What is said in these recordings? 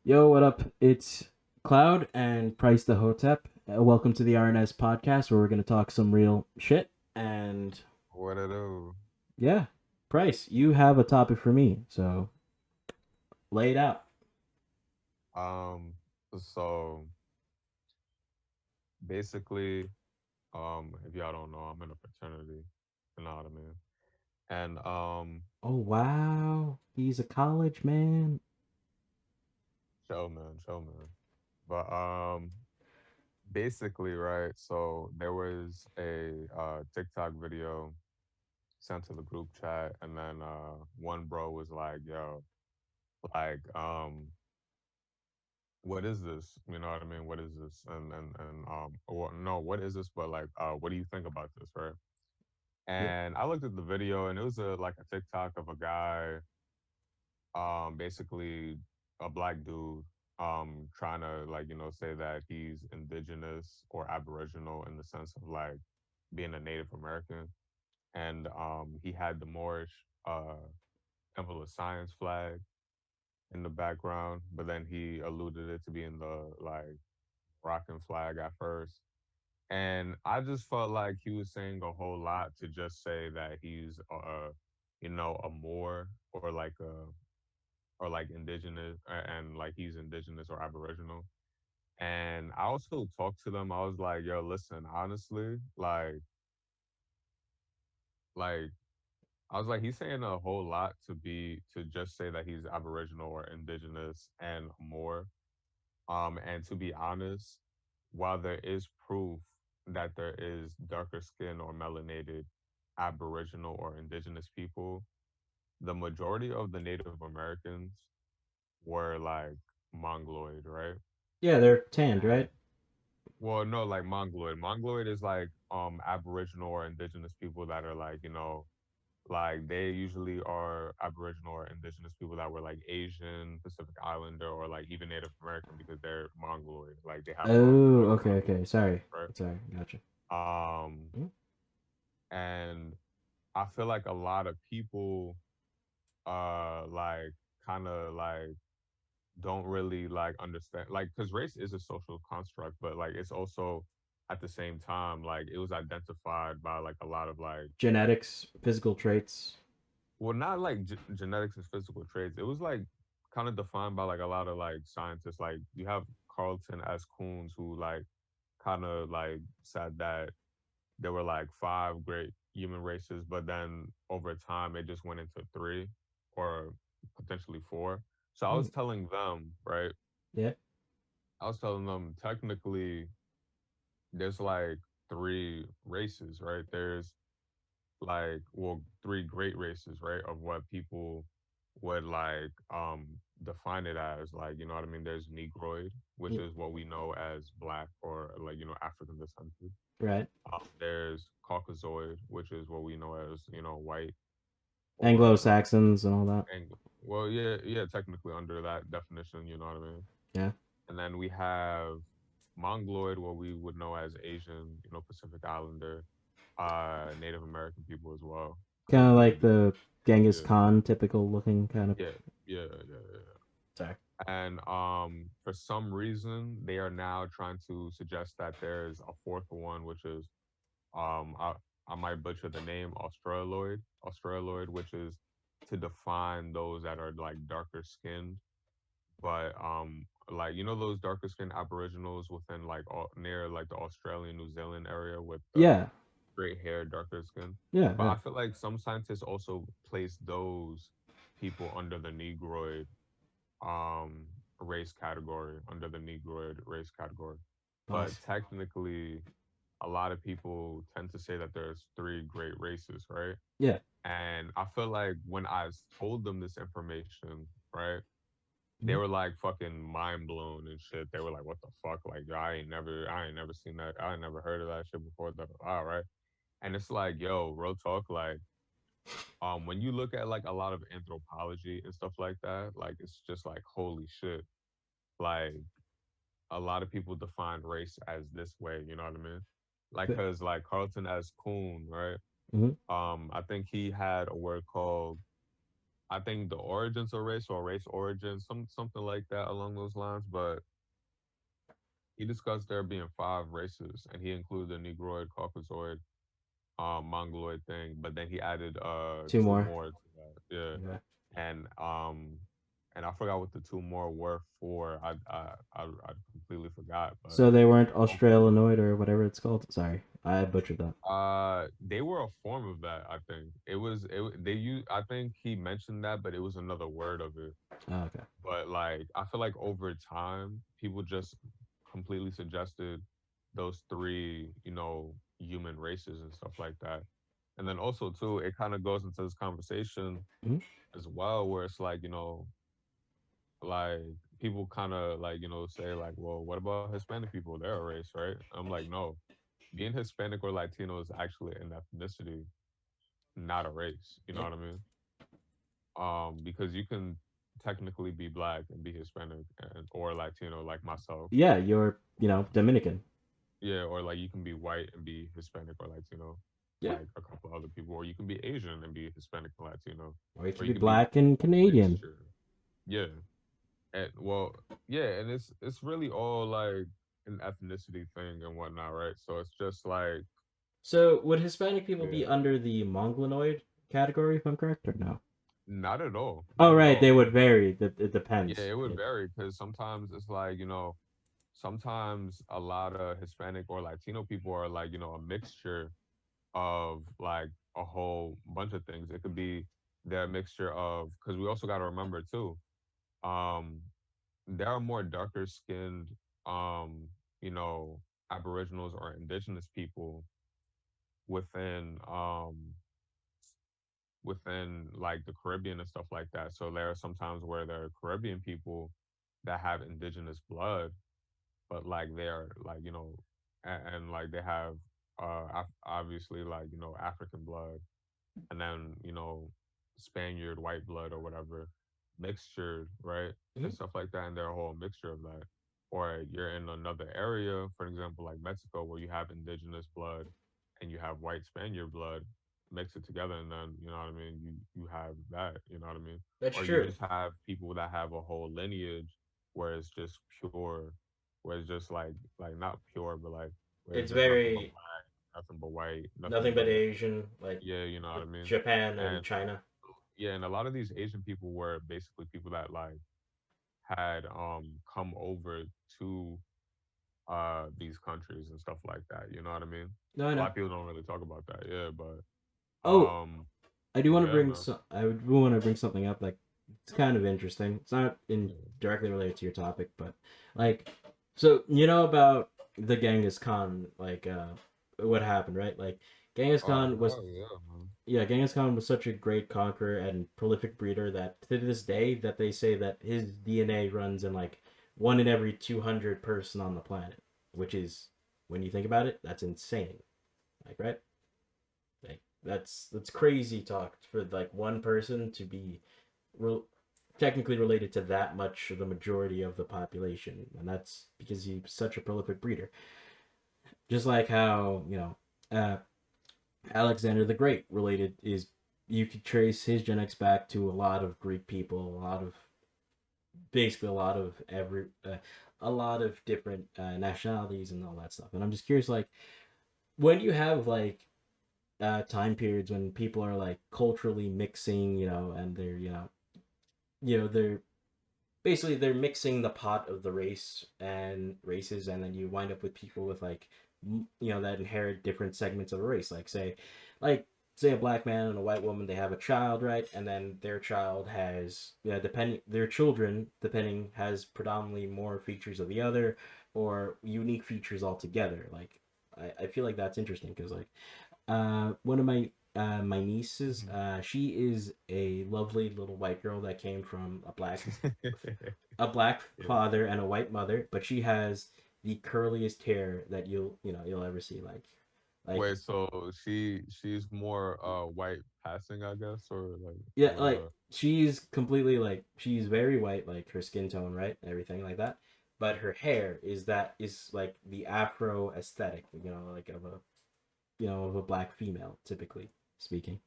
Yo, what up? It's Cloud and Price the Hotep. Welcome to the RNS Podcast, where we're going to talk some real shit. And What it do? yeah, Price, you have a topic for me, so lay it out. Um, so basically, if y'all don't know, I'm in a fraternity. You know what I mean? And Oh, wow. He's a college man. chill man. But basically, right? So there was a TikTok video sent to the group chat, and then one bro was like, "Yo, like, what is this? You know what I mean? What is this?" And or no, what is this? But like, what do you think about this, right? Yeah. And I looked at the video, and it was a like a TikTok of a guy, basically a black dude, trying to like say that he's indigenous or aboriginal in the sense of like being a Native American, and he had the Moorish Temple of Science flag in the background, but then he alluded it to being the like Moroccan flag at first. And I just felt like he was saying a whole lot to just say that he's a Moor or like a or like indigenous and like he's indigenous or aboriginal. And I also talked to them. I was like, yo, listen, honestly, like I was like, he's saying a whole lot to just say that he's aboriginal or indigenous and more. And to be honest, while there is proof that there is darker skin or melanated Aboriginal or indigenous people, the majority of the Native Americans were like Mongoloid, right? Yeah, they're tanned, And right? well, no, like Mongoloid. Mongoloid is like Aboriginal or indigenous people that are like, like they usually are Aboriginal or indigenous people that were like Asian, Pacific Islander, or like even Native American because they're Mongoloid. Like they have Oh, Mongoloid okay, blood, okay. Sorry. right? Sorry. Gotcha. Um, Mm. and I feel like a lot of people like kind of like don't really like understand like because race is a social construct, but like it's also at the same time like it was identified by like a lot of like Genetics, physical traits. well not like genetics and physical traits. It was like kind of defined by like a lot of like scientists. Like you have Carlton S. Coons who like kind of like said that there were like five great human races, but then over time it just went into three or potentially four. So I Mm. was telling them, right? Yeah. I was telling them technically there's like three races, right? There's like well three great races, right? Of what people would like define it as like, you know what I mean? There's Negroid, which Mm. is what we know as black or like, African descent. Right. There's Caucasoid, which is what we know as, white Anglo or Saxons and all that. well, yeah, technically under that definition, you know what I mean? Yeah. And then we have Mongoloid, what we would know as Asian, Pacific Islander, Native American people as well, Kind of who like would, the Genghis yeah, Khan typical looking kind of. yeah, yeah. Sorry. And for some reason, they are now trying to suggest that there's a fourth one, which is um I, I might butcher the name Australoid, which is to define those that are like darker skinned, but like those darker skinned Aboriginals within like near like the Australian New Zealand area with the Yeah. straight hair, darker skin. Yeah. But Yeah. I feel like some scientists also place those people under the Negroid um race category, under the Negroid race category. But Boss. technically a lot of people tend to say that there's three great races, right? Yeah. And I feel like when told them this information, right, they Mhm. were like fucking mind blown and shit. They were like, "What the fuck? Like, yo, I ain't never seen that. I ain't never heard of that shit before." All right, and it's like, yo, real talk, like, when you look at like a lot of anthropology and stuff like that, like, it's just like, holy shit, like, a lot of people define race as this way. You know what I mean? Like, cause like Carlton S. Coon, right? Mhm. I think he had a word called I think the origins of race or race origins, something like that along those lines. But he discussed there being five races, and he included the Negroid, Caucasoid, Mongoloid thing. But then he added Two two more. more to that. Yeah, Okay. and I forgot what the two more were for. I completely forgot, but So they weren't hopefully. Australoid or whatever it's called. Sorry, I butchered that. They were a form of that. I think it was. They use. I think he mentioned that, but it was another word of it. Oh, okay. But like, I feel like over time, people just completely suggested those three, human races and stuff like that. And then also too, it kind of goes into this conversation Mhm. as well, where it's like, like people kind of like, say like, well, what about Hispanic people? They're a race, right? I'm like, no, being Hispanic or Latino is actually an ethnicity, not a race. You know Yeah. what I mean? Because you can technically be black and be Hispanic or Latino like myself. Yeah, you're Dominican. Yeah, or like you can be white and be Hispanic or Latino, Yeah. like a couple other people, or you can be Asian and be Hispanic and Latino, Or you or could you be can be black and a Canadian. mixture. Yeah, and well, yeah, and it's really all like an ethnicity thing and whatnot, right? So it's just like, So would Hispanic people be yeah, under the Mongoloid category, if I'm correct, or no? not at all, Oh, not at right. They all. would vary. It Yeah, depends. it would Yeah. vary because sometimes it's like, sometimes a lot of Hispanic or Latino people are like, a mixture of like a whole bunch of things. It could be their mixture of, because we also got to remember too, um, there are more darker skinned, um, you know, Aboriginals or indigenous people within, within like the Caribbean and stuff like that. So there are sometimes where there are Caribbean people that have indigenous blood, but like they're like, and like they have obviously like, African blood, and then Spaniard white blood or whatever mixtured, right, and Mhm. stuff like that, and they're a whole mixture of that. Or you're in another area, for example, like Mexico, where you have indigenous blood and you have white Spaniard blood, mix it together, and then you know what I mean. You have that, you know what I mean. That's Or you true. just have people that have a whole lineage where it's just pure, where it's just like not pure, but like where it's It's just nothing but very black, nothing but white, nothing nothing but but Asian, like yeah, you know what I mean? Japan and And China. yeah, and a lot of these Asian people were basically people that like had come over to these countries and stuff like that, you know what I mean? No, I A lot know. of people don't really talk about that, yeah, but Oh, I do but want to yeah, bring man. some. I do want to bring something up. Like, it's kind of interesting. It's not in Yeah. directly related to your topic, but like, so you know about the Genghis Khan, like, what happened, right? Like, Genghis Khan was, Yeah, man. yeah, Genghis Khan was such a great conqueror and prolific breeder that to this day, that they say that his DNA runs in like one in every 200 person on the planet, which is, when you think about it, that's insane. Like, right? Like that's crazy talk for like one person to be re- technically related to that much of the majority of the population, and that's because he's such a prolific breeder. Just like how Alexander the Great related is, you could trace his genetics back to a lot of Greek people, a lot of basically a lot of different nationalities and all that stuff. And I'm just curious, like, when you have like time periods when people are like culturally mixing, and they're they're basically they're mixing the pot of the race and races, and then you wind up with people with like that inherit different segments of a race. Like say a black man and a white woman, they have a child, right? And then their child has, yeah, depending their children depending has predominantly more features of the other, or unique features altogether. Like I feel like that's interesting because like one of my nieces, Mhm. she is a lovely little white girl that came from a black Yeah. father and a white mother, but she has the curliest hair that you'll ever see. Like Wait, so she's more white passing, I guess, or like yeah, what like she's completely like she's very white, like her skin tone, right, and everything like that. But her hair is like the Afro aesthetic, like of a black female, typically speaking.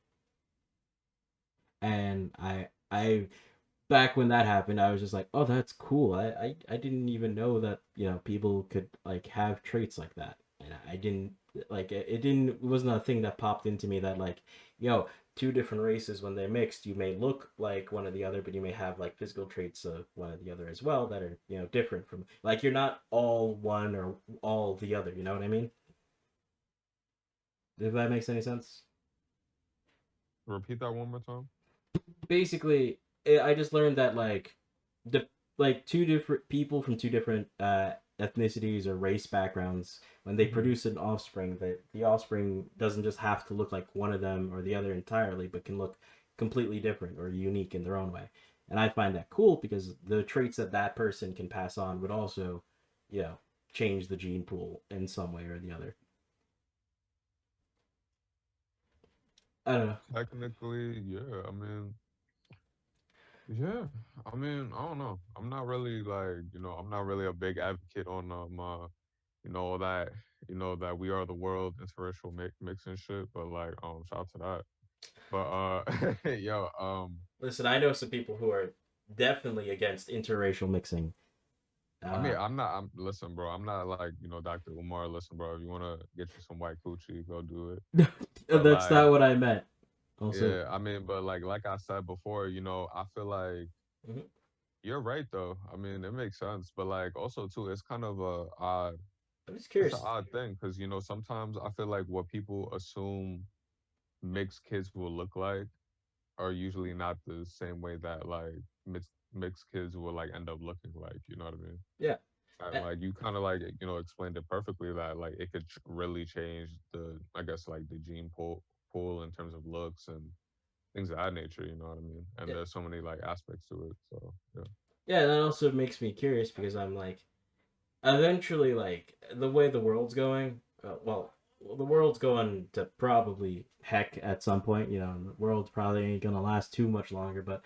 And I back when that happened, I was just like, oh, that's cool. I didn't even know that people could like have traits like that, and I didn't like it. Didn't it wasn't a thing that popped into me that like, two different races when they're mixed, you may look like one or the other, but you may have like physical traits of one or the other as well that are different from like you're not all one or all the other. You know what I mean? If that makes any sense. Repeat that one more time. Basically, I just learned that the two different people from two different ethnicities or race backgrounds, when they Hmm. produce an offspring, that the offspring doesn't just have to look like one of them or the other entirely, but can look completely different or unique in their own way. And I find that cool because the traits that that person can pass on would also, you know, change the gene pool in some way or the other. I don't know. Technically, yeah. Yeah. I don't know. I'm not really like, I'm not really a big advocate on all that, that we are the world interracial mix and shit. But like, shout out to that. But yo, Listen, I know some people who are definitely against interracial mixing. Uh, I'm not. I'm listen, bro. I'm not like Dr. Umar. Listen, bro. If you wanna get you some white coochie, go do it. But That's like, not what I meant. Also, yeah, but like I said before, I feel like mhm. you're right though. It makes sense. But like also too, it's kind of a odd. I'm just It's an curious. odd thing because sometimes I feel like what people assume mixed kids will look like are usually not the same way that like mixed kids will like end up looking like. You know what I mean? Yeah, And uh, like you kind of like explained it perfectly that like it could really change the I guess like the gene pool in terms of looks and things of that nature. You know what I mean? And yeah, there's so many like aspects to it. So yeah. yeah. That also makes me curious because I'm like, eventually, like the way the world's going. The world's going to probably heck at some point. The world's probably ain't gonna last too much longer. But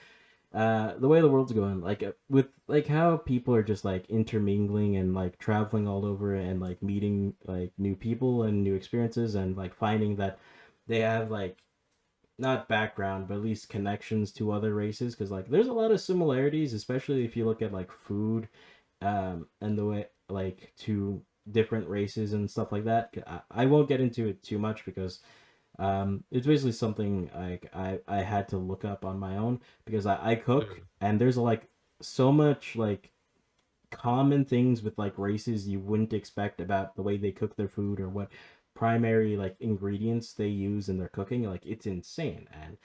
the way the world's going, like with like how people are just like intermingling and like traveling all over and like meeting like new people and new experiences and like finding that they have like not background but at least connections to other races because like there's a lot of similarities, especially if you look at like food, and the way like to different races and stuff like that. I won't get into it too much because it's basically something like I had to look up on my own because I cook Yeah. and there's like so much like common things with like races you wouldn't expect about the way they cook their food or what primary like ingredients they use in their cooking. Like it's insane. And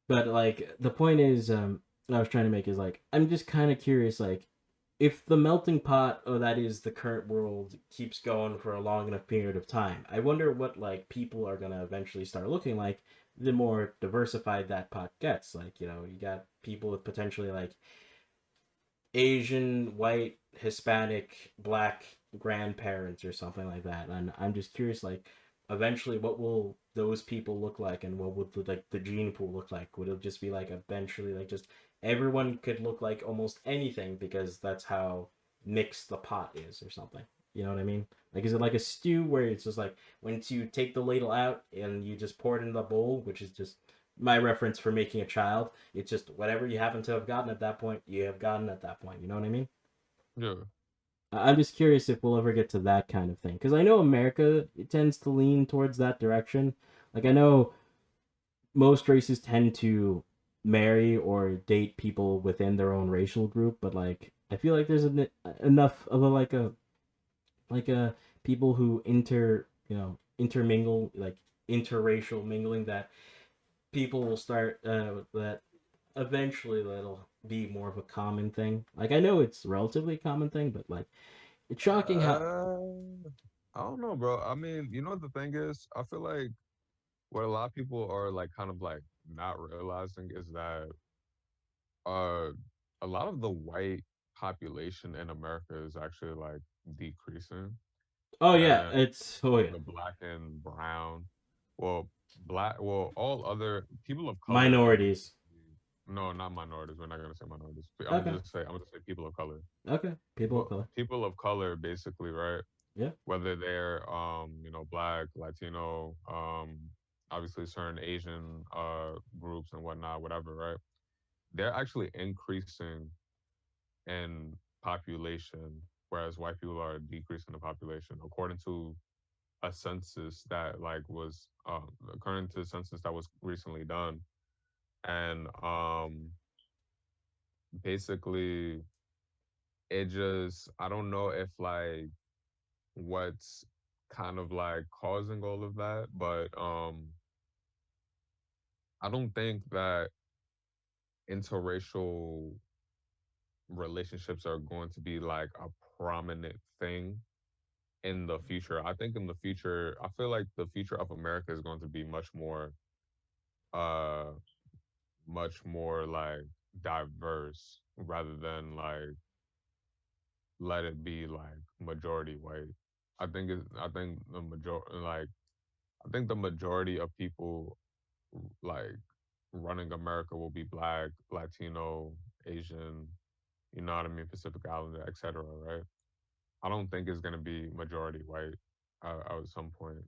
but like the point is, I was trying to make is like I'm just kind of curious, like if the melting pot, or that is the current world, keeps going for a long enough period of time, I wonder what like people are gonna eventually start looking like. The more diversified that pot gets, like you got people with potentially like Asian, white, Hispanic, black grandparents or something like that. And I'm just curious, like, eventually, what will those people look like, and what would the gene pool look like? Would it just be like eventually, like, just everyone could look like almost anything because that's how mixed the pot is, or something? You know what I mean? Like, is it like a stew where it's just like once you take the ladle out and you just pour it in the bowl, which is just my reference for making a child. It's just whatever you happen to have gotten at that point, you have gotten at that point. You know what I mean? Yeah. I'm just curious if we'll ever get to that kind of thing because I know America it tends to lean towards that direction. Like I know most races tend to marry or date people within their own racial group, but like I feel like there's enough of a like a people who intermingle like interracial mingling that people will start that eventually that'll be more of a common thing. Like I know it's relatively a common thing, but like it's shocking how. Uh, I don't know, bro. The thing is, I feel like what a lot of people are like kind of like not realizing is that uh a lot of the white population in America is actually like decreasing, Oh yeah, and oh yeah, the black and brown, well, all other people of color, I would minorities. no, not minorities. We're not gonna say minorities. Okay, I'm gonna say people of color. okay, people of color. People of color, basically, right? Yeah, Whether they're black, Latino, obviously certain Asian groups and whatnot, whatever, right? they're actually increasing in population, whereas white people are decreasing in population, according to a census that like was according to a census that was recently done. And basically it just I don't know if like what's kind of like causing all of that, but I don't think that interracial relationships are going to be like a prominent thing in the future. I think in the future, I feel like the future of America is going to be uh much more like diverse rather than like let it be like majority white. I think the I think the majority of people like running America will be black, Latino, Asian, you know what I mean, Pacific Islander, etc. Right? I don't think it's gonna be majority white at some point.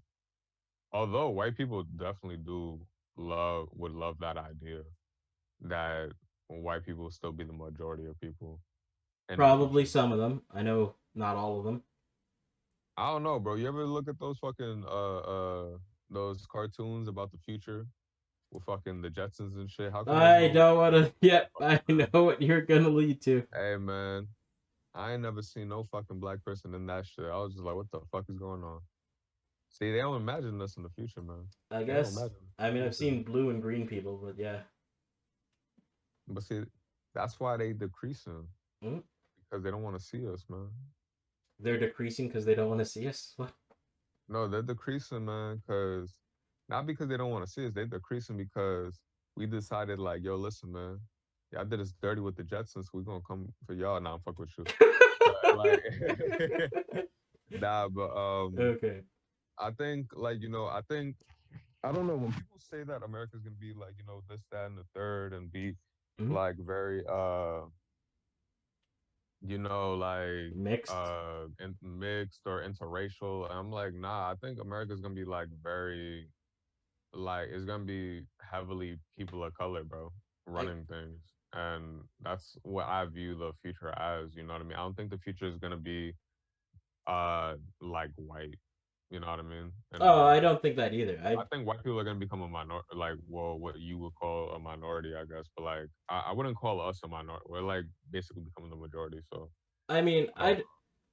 Although white people definitely do would love that idea that white people will still be the majority of people in the Probably future. some of them. I know not all of them. I don't know, bro. You ever look at those fucking those cartoons about the future with fucking the Jetsons and shit? How come there's I no don't want to. Yep, fucking I man? know what you're gonna lead to. Hey man, I ain't never seen no fucking black person in that shit. I was just like, what the fuck is going on? See, they don't imagine us in the future, man. I They don't guess. imagine us I in mean, the I've future. seen blue and green people, but yeah. But see, that's why they decreasing Mm? because they don't want to see us, man. They're decreasing because they don't want to see us. What? No, they're decreasing, man, because not because they don't want to see us, they're decreasing because we decided, like, yo, listen, man, y'all did us dirty with the Jetsons, we're gonna come for y'all. Nah, I'm fuck with you. But like nah, but Okay. I think like, I think I don't know when people say that America's gonna be like, this, that, and the third and be Mm? like very like Mixed. mixed or interracial. And I'm like, nah, I think America's gonna be like very like it's gonna be heavily people of color, bro, I. running things. And that's what I view the future as, you know what I mean? I don't think the future is gonna be like white, you know what I mean, in Oh, I America. don't think that either. I think white people are gonna become a minor like well what you would call a minority, I guess. But like I wouldn't call us a minority. We're like basically becoming the majority. So I mean, uh, I.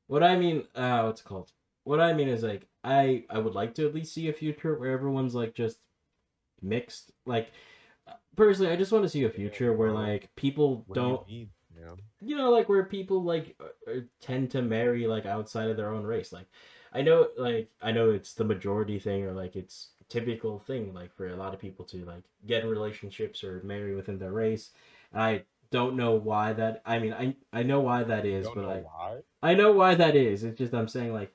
What I mean, what's it called? What I mean is like, I would like to at least see a future where everyone's like just mixed. Like, personally, I just want to see a damn, future where bro. like people What do you don't, mean? Yeah. like where people like tend to marry like outside of their own race. Like I know it's the majority thing or like it's typical thing like for a lot of people to like get in relationships or marry within their race. I don't know why that. I mean, I know why that You is, don't but know like why? I know why that is. It's just I'm saying like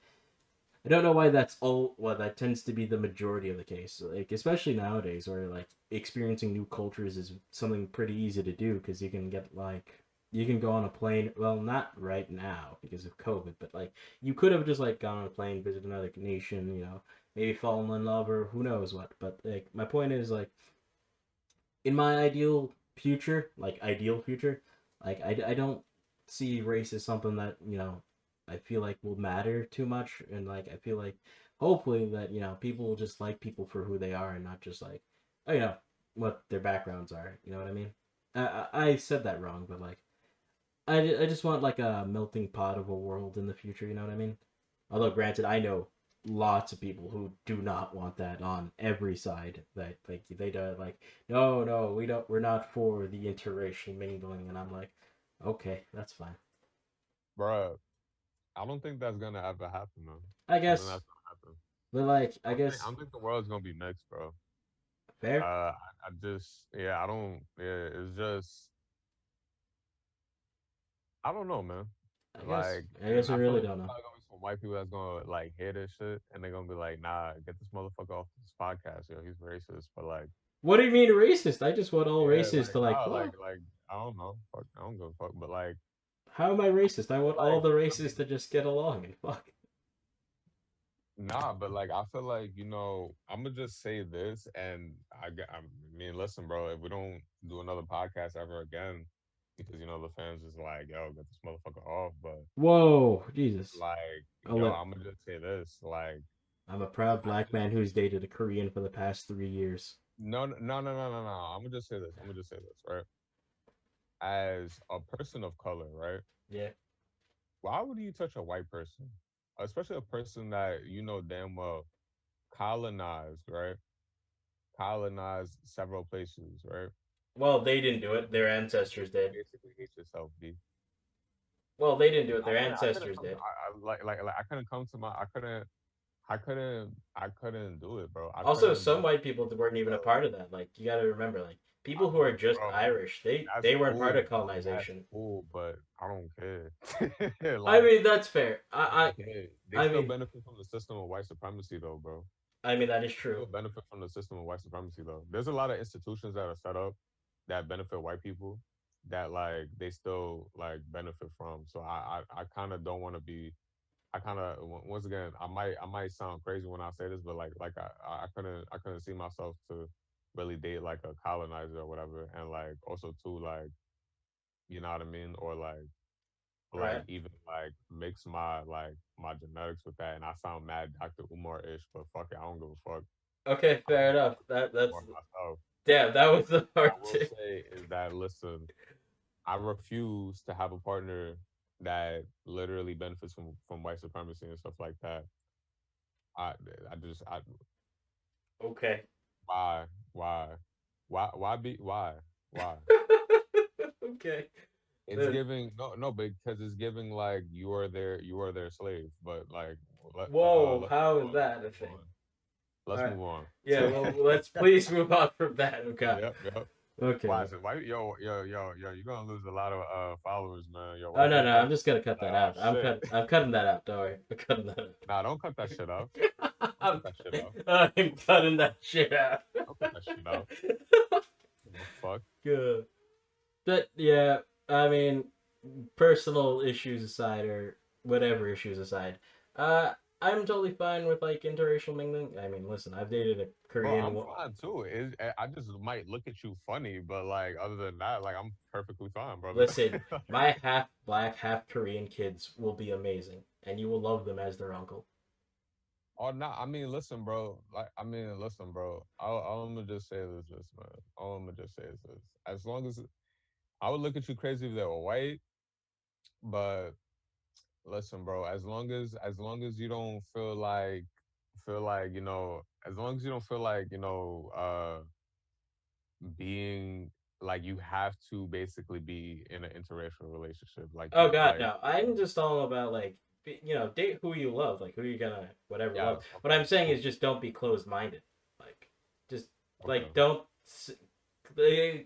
I don't know why that's all. Well, that tends to be the majority of the case. Like especially nowadays, where like experiencing new cultures is something pretty easy to do because you can get like you can go on a plane. Well, not right now because of COVID, but like you could have just like gone on a plane, visit another nation, maybe fallen in love or who knows what. But like my point is like in my ideal future, like I don't see race as something that I feel like will matter too much, and like I feel like hopefully that people will just like people for who they are and not just like oh what their backgrounds are. You know what I mean? I said that wrong, but like I just want like a melting pot of a world in the future. You know what I mean? Although granted, I know lots of people who do not want that on every side. That like they don't like no we're not for the interracial mingling, and I'm like okay, that's fine. Bruh, I don't think that's gonna ever happen, man. I I don't think guess, that's gonna happen. but like I I guess don't think the world's gonna be mixed, bro. fair. I just, yeah, I don't, yeah, it's just, I don't know, man. I guess Like, I and guess we I feel really like don't there's know. probably gonna be some white people that's gonna like hear this shit and they're gonna be like, nah, get this motherfucker off this podcast, yo, he's racist. But like, What do you mean racist? I just want all yeah, races like, to like nah, what? like, I don't know, fuck, I don't give a fuck. But like, How am I racist? I I feel want all like, the I races mean, to just get along and fuck. Nah, but like I feel like I'm gonna just say this, and I mean, listen, bro, if we don't do another podcast ever again, because the fans is like, yo, get this motherfucker off, but Whoa, Jesus. like, I'll yo, let. I'm gonna just say this, like, I'm a proud I black just man who's dated a Korean for the past 3 years. no, no, no, no, no, no, no. I'm gonna just say this. I'm gonna just say this, right? As a person of color, right? Yeah. Why would you touch a white person, especially a person that you know damn well colonized, right? Colonized several places, right? Well, they didn't do it. Their You ancestors did. basically hate yourself, B. Well, they didn't do it. Their I couldn't ancestors come. did. I couldn't come to my. I couldn't do it, bro. I Also, couldn't some bring white people weren't even a myself. part of that. Like you got to remember, like people who are just Bro, Irish, they that's they weren't part cool. of That's colonization. cool, but I don't care. I Like, mean, that's fair. I don't care. They I still mean, benefit from the system of white supremacy, though, bro. I mean that is They true. still benefit from the system of white supremacy, though. There's a lot of institutions that are set up that benefit white people that like they still like benefit from. So I kind of don't want to be. I kind of once again I might sound crazy when I say this, but I couldn't see myself to really date like a colonizer or whatever, and like also too like you know what I mean, or like Right. even like mix my genetics with that, and I sound mad Dr. Umar ish, but fuck it, I don't give a fuck. Okay, I'm fair Dr. enough. That's Umar myself. damn. That was a What hard I will take. say is that listen, I refuse to have a partner that literally benefits from white supremacy and stuff like that. I I just I Okay. why why why Okay. it's Then giving no because it's giving like you are their slave, but like whoa, let's how move is on that a thing? All let's right. move on. Yeah. Well, let's please move on from that. Okay. Yep. Okay. Why is it? Why yo? You're gonna lose a lot of followers, man. Yo, Oh why no, people no, gonna I'm just gonna cut like, that oh out. shit? I'm cutting that out. Don't worry. I'm cutting that Nah, don't cut that shit out. out. Don't cut that shit out. I'm cutting that shit out. Don't cut that shit out. Give a fuck. Good. But yeah, I mean, personal issues aside, or whatever issues aside, I'm totally fine with like interracial mingling. I mean, listen, I've dated a Bro, Korean. I'm fine too. I just might look at you funny, but like other than that, like I'm perfectly fine, brother. Listen, my half black, half Korean kids will be amazing, and you will love them as their uncle. Oh no, I mean, listen, bro. Listen, bro. All I'm gonna just say is this, man. All I'm gonna just say is this. As long as I would look at you crazy if they were white, but listen, bro. As long as you don't feel like as long as you don't feel like being like you have to basically be in an interracial relationship, like Oh God, like no! I'm just all about like, date who you love, like who you gonna whatever love. yes, What okay, I'm saying is cool, just don't be closed minded. Like, just okay. don't.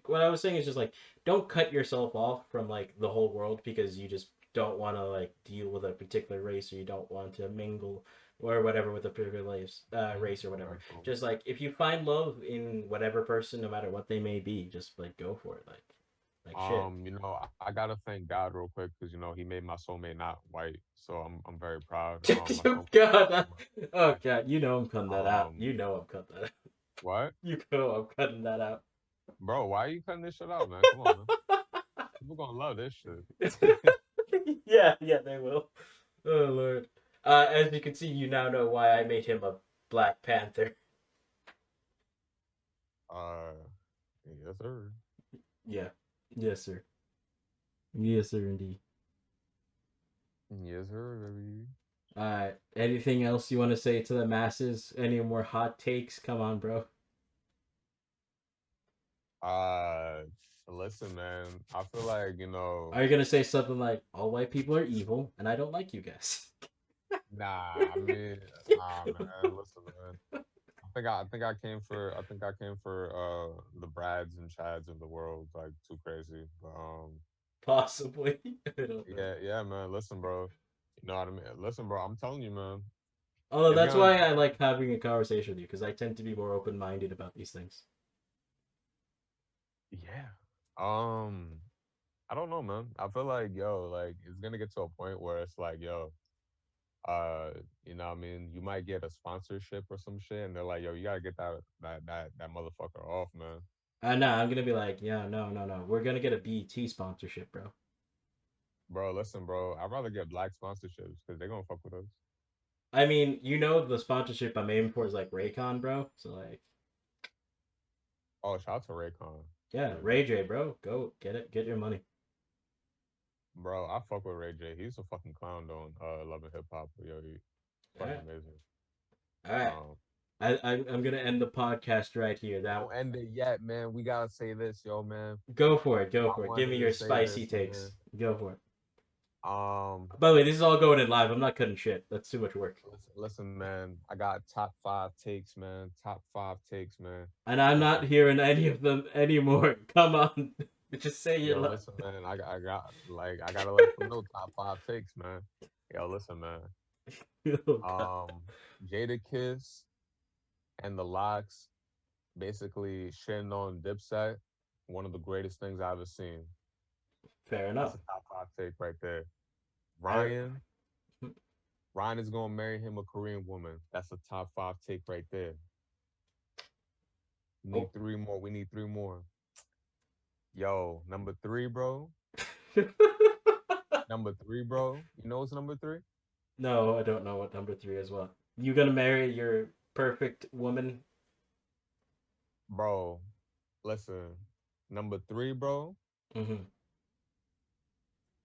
What I was saying is just like don't cut yourself off from like the whole world because you just don't want to like deal with a particular race or you don't want to mingle or whatever with a particular race or Okay, whatever. cool. Just like if you find love in whatever person, no matter what they may be, just like go for it. Like shit. I gotta thank God real quick because He made my soulmate not white, so I'm very proud. My God, soulmate oh black. God, you know I'm cutting that out. Um, You know I'm cutting that out. what, You know I'm cutting that out. bro? Why are you cutting this shit out, man? Come on, man. People gonna love this shit. Yeah, yeah, they will. Oh Lord. As you can see, you now know why I made him a Black Panther. uh, yes, sir. Yeah. Yes, sir. Yes, sir, indeed. Yes, sir, baby. Anything else you want to say to the masses? Any more hot takes? Come on, bro. Uh, listen, man. I feel like Are you gonna say something like all white people are evil and I don't like you guys? nah. I mean, nah, man. Listen, man. I think I came for the Brads and Chads of the world like too crazy. But Possibly. I don't know. yeah, man. Listen, bro. You know what I mean? Listen, bro. I'm telling you, man. Although If you're that's gonna why do I it, like having a conversation with you because I tend to be more open minded about these things. yeah. Um, I don't know, man. I feel like yo, like it's gonna get to a point where it's like, yo, uh, you know what I mean, you might get a sponsorship or some shit, and they're like, yo, you gotta get that motherfucker off, man. No, I'm gonna be like, yeah, no, no, no. We're gonna get a BET sponsorship, bro. Bro, listen, bro, I'd rather get black sponsorships because they're gonna fuck with us. I mean, the sponsorship I'm aiming for is like Raycon, bro. So like, Oh, shout out to Raycon. yeah, Shit. Ray J, bro, go get it, get your money. Bro, I fuck with Ray J. He's a fucking clown on Love and Hip Hop. Yo, he's All fucking right, amazing. all right. Um, I'm gonna end the podcast right here. That don't end it yet, man. We gotta say this, yo, man. Go for it, go I for it. Give me wanted to your say spicy this, takes. man. Go for it. Um, By the way, this is all going in live. I'm not cutting shit. That's too much work. listen, man. I got top 5 takes, man. Top 5 takes, man. And I'm not Listen, hearing any of them anymore. Come on, just say your. yo, listen, man. I gotta let them know top 5 takes, man. Yo, listen, man. Oh, God. Um, Jada Kiss and the Locks basically shitting on Dipset. One of the greatest things I've ever seen. Fair That's enough. a top 5 take right there. I Ryan, Ryan is gonna marry him a Korean woman. That's a top 5 take right there. We oh. need 3 more. We need 3 more. Yo, number 3, bro. Number 3, bro. You know what's number 3? No, I don't know what number 3 is. What you gonna marry your perfect woman? Bro, listen. Number 3, bro. Mm-hmm.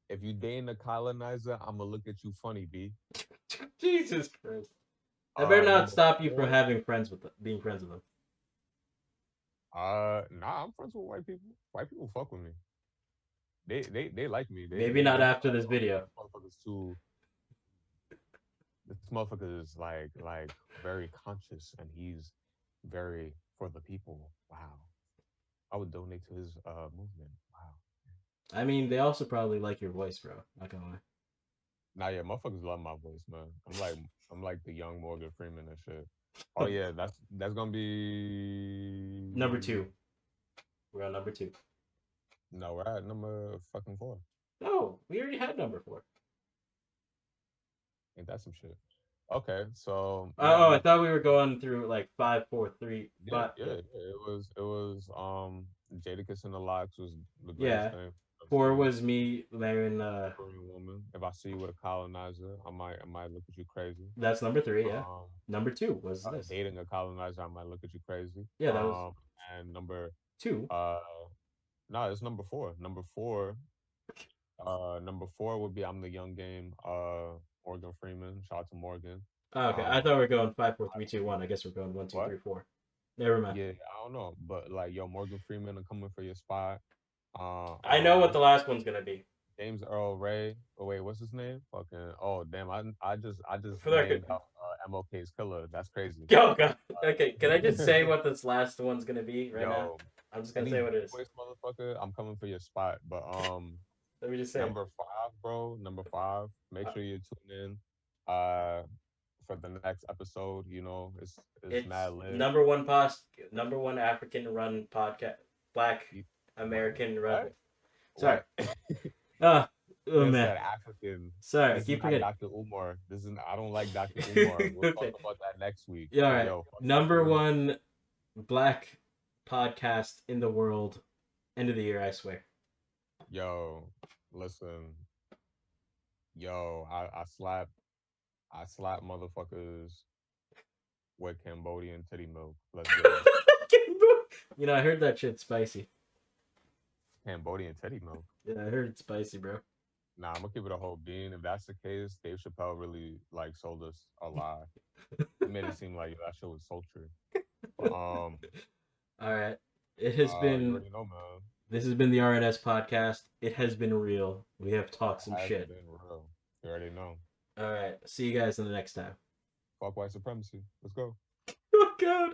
If you dating a colonizer, I'ma look at you funny, B. Jesus Christ! I better not Number stop you from 4. having friends with them, being friends with them. Nah, I'm friends with white people. White people fuck with me. They like me. Maybe not They after like, this oh yeah, video. this motherfucker's too. This motherfucker is like very conscious, and he's very for the people. Wow. I would donate to his movement. Wow. I mean, they also probably like your voice, bro. Not gonna lie. Nah, yeah, motherfuckers love my voice, man. I'm like the young Morgan Freeman and shit. Oh yeah, that's gonna Number be 2. We're on number 2. no, we're at number fucking 4. No, we already had number 4. Ain't that some shit? Okay, so yeah, Oh, I number thought we were going through like 5, 4, 3, yeah, 5. yeah, Yeah, yeah. It was Jadakiss and the Locks was the greatest yeah. thing I've 4 seen. was me marrying. Korean woman. If I see you with a colonizer, I might look at you crazy. That's number 3. Yeah. Um, Number 2 was this. dating a colonizer, I might look at you crazy. Yeah, that was And number 2. uh no, it's number 4. Number four would be I'm the young game, Morgan Freeman. Shout out to Morgan. Oh, okay, I Um thought we were going 5, 4, 3, 2, 1. I guess we're going one, two, what? three, 4. Never mind. Yeah, I don't know. But like yo, Morgan Freeman, I'm coming for your spot. I know what What's the last one's gonna be. James Earl Ray? Oh wait, what's his name? Fucking oh damn, I just For the record. named out MLK's killer. That's crazy. Oh God. Okay, can I just say what this last one's gonna be right now? Yo, I'm just gonna any say what it is. voice motherfucker, I'm coming for your spot. But Let me just say. number 5, bro. Number 5. Make Uh, sure you tune in for the next episode. You know, it's It's mad lit. number one African run podcast, Black What? American run. What? Sorry. What? Ah, oh Just man. said African. Sorry, I This is keep not forgetting. Dr. Umar. I don't like Dr. Umar. We'll talk Okay. about that next week. Yeah. All But right. yo, fuck Dr. Number Umar. one Black podcast in the world. End of the year, I swear. Yo, listen. Yo, I slap motherfuckers with Cambodian titty milk. Let's get it. I heard that shit spicy. Cambodian titty milk. Yeah, I heard it's spicy, bro. Nah, I'm gonna keep it a whole bean. If that's the case, Dave Chappelle really like sold us a lie. He made it seem like that shit was sultry. But All right. It has you been. already know, man. This has been the RNS podcast. It has been real. We have talked some It has shit. been real. You already know. All right. See you guys in the next time. Fuck white supremacy. Let's go. Oh God.